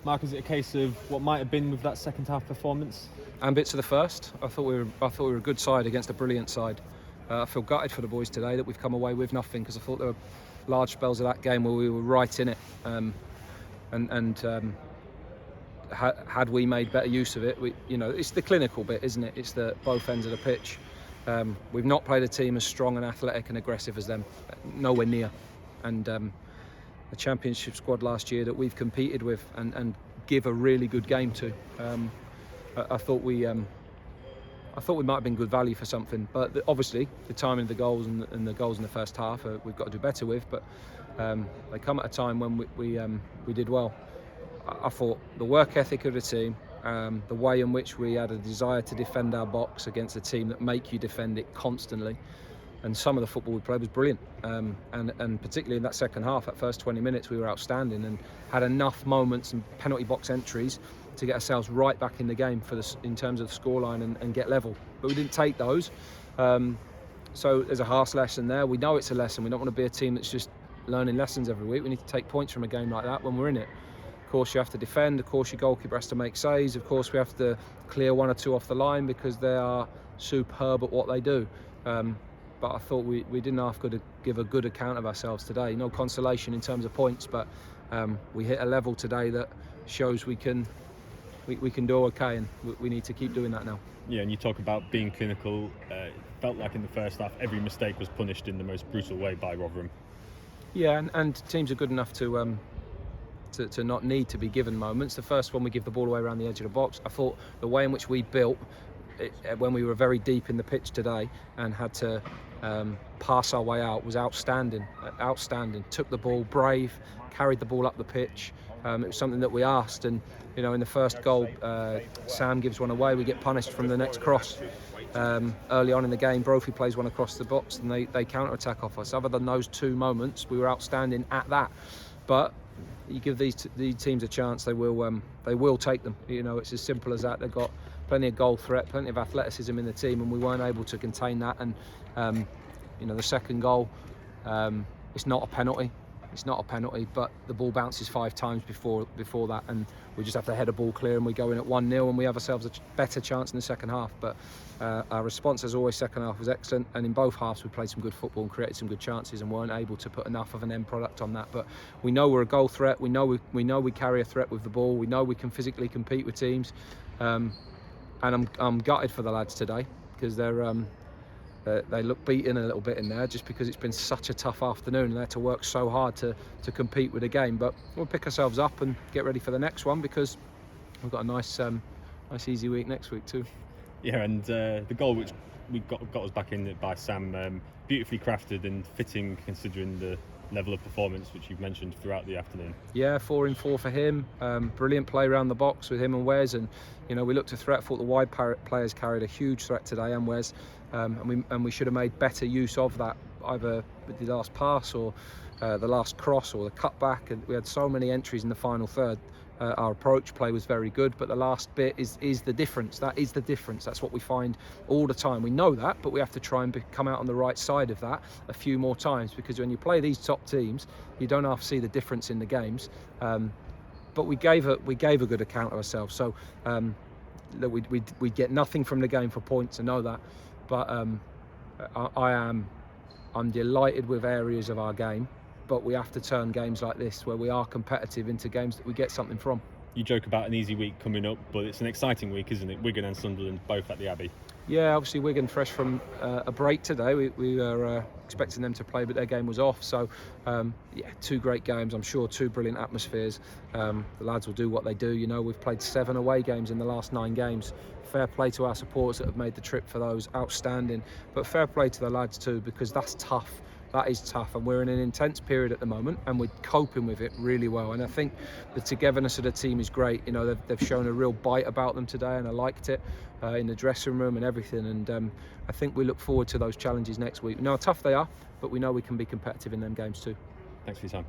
Mark, is it a case of what might have been with that second half performance? And bits of the first. I thought we were a good side against a brilliant side. I feel gutted for the boys today that we've come away with nothing, because I thought there were large spells of that game where we were right in it. Had we made better use of it, it's the clinical bit, isn't it? It's the both ends of the pitch. We've not played a team as strong and athletic and aggressive as them, nowhere near. And the championship squad last year that we've competed with and give a really good game to. I thought we might have been good value for something, but obviously the timing of the goals and the goals in the first half we've got to do better with. But they come at a time when we did well. I thought the work ethic of the team, the way in which we had a desire to defend our box against a team that make you defend it constantly, and some of the football we played was brilliant. And particularly in that second half, that first 20 minutes, we were outstanding and had enough moments and penalty box entries to get ourselves right back in the game in terms of the scoreline and get level. But we didn't take those. So there's a harsh lesson there. We know it's a lesson. We don't want to be a team that's just learning lessons every week. We need to take points from a game like that when we're in it. Of course, you have to defend. Of course, your goalkeeper has to make saves. Of course, we have to clear one or two off the line because they are superb at what they do. But I thought we didn't have to give a good account of ourselves today. No consolation in terms of points, but we hit a level today that shows we can do okay, and we need to keep doing that now. Yeah, and you talk about being clinical. It felt like in the first half every mistake was punished in the most brutal way by Rotherham. Yeah, and teams are good enough to not need to be given moments. The first one, we give the ball away around the edge of the box. I thought the way in which we built when we were very deep in the pitch today and had to pass our way out was outstanding. Took the ball, brave, carried the ball up the pitch. It was something that we asked, and in the first goal, Sam gives one away. We get punished from the next cross. Early on in the game, Brophy plays one across the box, and they counter-attack off us. Other than those two moments, we were outstanding at that. But you give these teams a chance, they will take them. It's as simple as that. They've got plenty of goal threat, plenty of athleticism in the team, and we weren't able to contain that. And the second goal, it's not a penalty. It's not a penalty, but the ball bounces 5 times before that, and we just have to head a ball clear, and we go in at 1-0, and we have ourselves a better chance in the second half. But our response, as always, second half was excellent, and in both halves we played some good football and created some good chances, and weren't able to put enough of an end product on that. But we know we're a goal threat. We know we carry a threat with the ball. We know we can physically compete with teams, and I'm gutted for the lads today, because they look beaten a little bit in there, just because it's been such a tough afternoon and they had to work so hard to compete with the game. But we'll pick ourselves up and get ready for the next one, because we've got a nice easy week next week too. Yeah, and the goal which we got us back in by Sam, beautifully crafted and fitting considering the level of performance which you've mentioned throughout the afternoon. Yeah, 4 in 4 for him. Brilliant play around the box with him and Wes, and we looked to threat. Thought the wide players carried a huge threat today, and Wes, and we should have made better use of that, either with the last pass or the last cross or the cutback. And we had so many entries in the final third. Our approach play was very good, but the last bit is the difference. That is the difference. That's what we find all the time. We know that, but we have to try and come out on the right side of that a few more times, because when you play these top teams, you don't have to see the difference in the games. But we gave a good account of ourselves. So we get nothing from the game for points, I know that, but I'm delighted with areas of our game. But we have to turn games like this, where we are competitive, into games that we get something from. You joke about an easy week coming up, but it's an exciting week, isn't it? Wigan and Sunderland both at the Abbey. Yeah, obviously Wigan fresh from a break today. We were expecting them to play, but their game was off. So, 2 great games. I'm sure 2 brilliant atmospheres. The lads will do what they do. We've played 7 away games in the last 9 games. Fair play to our supporters that have made the trip for those. Outstanding. But fair play to the lads too, because that's tough. That is tough, and we're in an intense period at the moment, and we're coping with it really well. And I think the togetherness of the team is great. They've shown a real bite about them today, and I liked it in the dressing room and everything. And I think we look forward to those challenges next week. We know how tough they are, but we know we can be competitive in them games too. Thanks for your time.